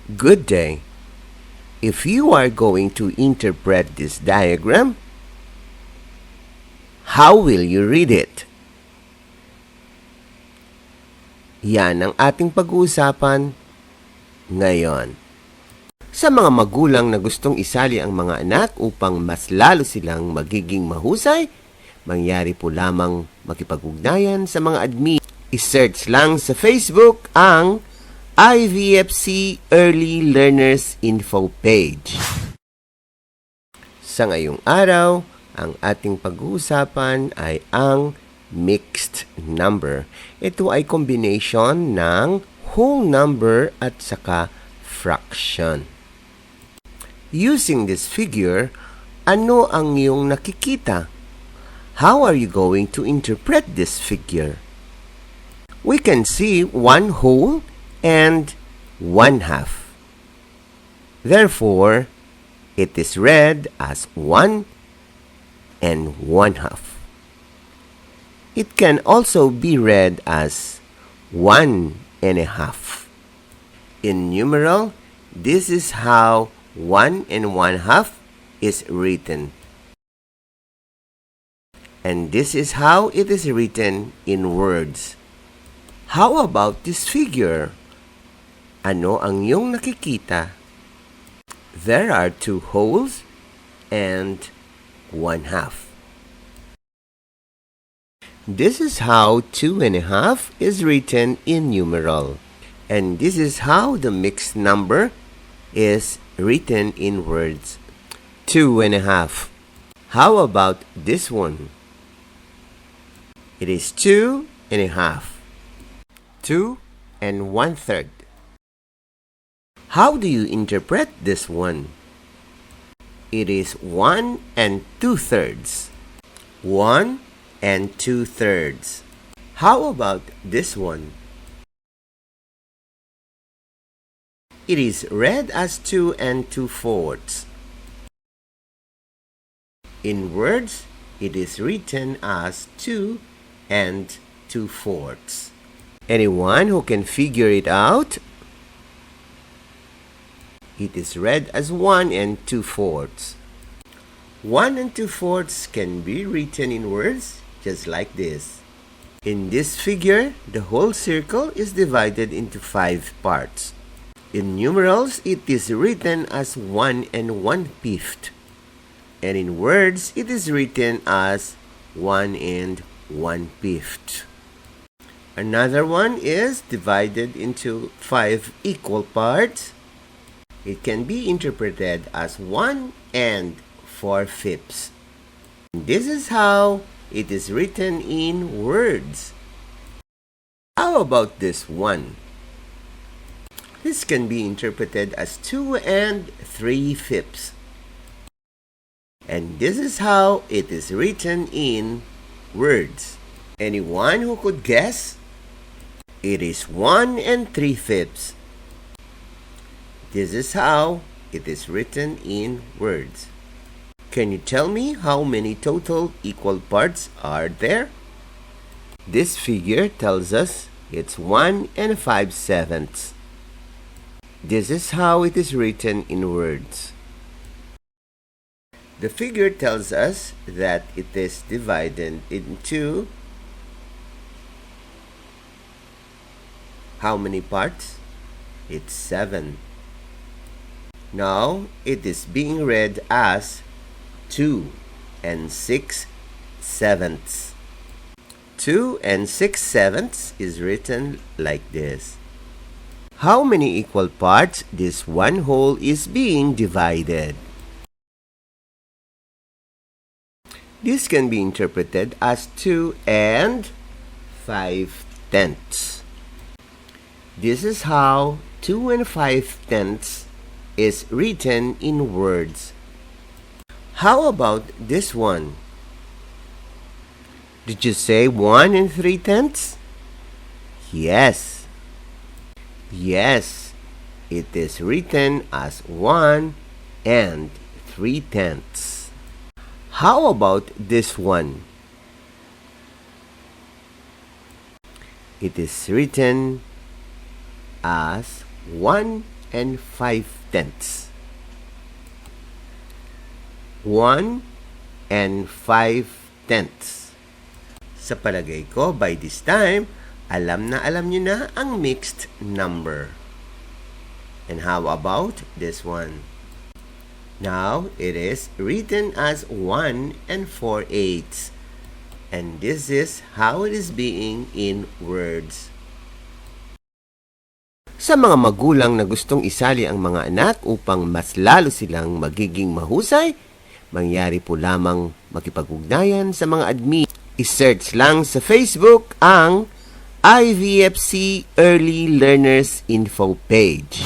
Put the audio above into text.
Good day. If you are going to interpret this diagram, how will you read it? Yan ang ating pag-uusapan ngayon. Sa mga magulang na gustong isali ang mga anak upang mas lalo silang magiging mahusay, mangyari po lamang makipag-ugnayan sa mga admin. I-search lang sa Facebook ang IVFC Early Learners Info page. Sa ngayong araw, ang ating pag-uusapan ay ang mixed number. Ito ay combination ng whole number at saka fraction. Using this figure, ano ang iyong nakikita? How are you going to interpret this figure? We can see one whole and 1/2. Therefore, it is read as 1 and 1/2. It can also be read as 1 1/2. In numeral, this is how 1 and 1/2 is written. And this is how it is written in words. How about this figure? Ano ang iyong nakikita? There are 2 wholes and 1/2. This is how 2 1/2 is written in numeral. And this is how the mixed number is written in words. 2 1/2. How about this one? It is 2 1/2. 2 and 1/3. How do you interpret this one? It is 1 and 2/3. 1 and 2/3. How about this one? It is read as 2 and 2/4. In words, it is written as 2 and 2/4. Anyone who can figure it out? It is read as 1 and 2/4. 1 and 2/4 can be written in words just like this. In this figure, the whole circle is divided into 5 parts. In numerals, it is written as 1 and 1/5. And in words, it is written as 1 and 1/5. Another one is divided into 5 equal parts. It can be interpreted as 1 and 4/5. This is how it is written in words. How about this one? This can be interpreted as 2 and 3/5. And this is how it is written in words. Anyone who could guess? It is 1 and 3/5. This is how it is written in words. Can you tell me how many total equal parts are there? This figure tells us it's 1 and 5/7. This is how it is written in words. The figure tells us that it is divided into how many parts? It's 7. Now, it is being read as 2 and 6/7. 2 and 6/7 is written like this. How many equal parts this one whole is being divided? This can be interpreted as 2 and 5/10. This is how 2 and 5/10 is written in words. How about this one? Did you say 1 and 3/10? Yes. Yes, it is written as 1 and 3/10. How about this one? It is written as 1 and 5/10. 1 and 5/10. Sa palagay ko, by this time, alam nyo na ang mixed number. And how about this one? Now, it is written as 1 and 4/8. And this is how it is being in words. Sa mga magulang na gustong isali ang mga anak upang mas lalo silang magiging mahusay, mangyari po lamang makipag-ugnayan sa mga admin. I-search lang sa Facebook ang IVFC Early Learners Info page.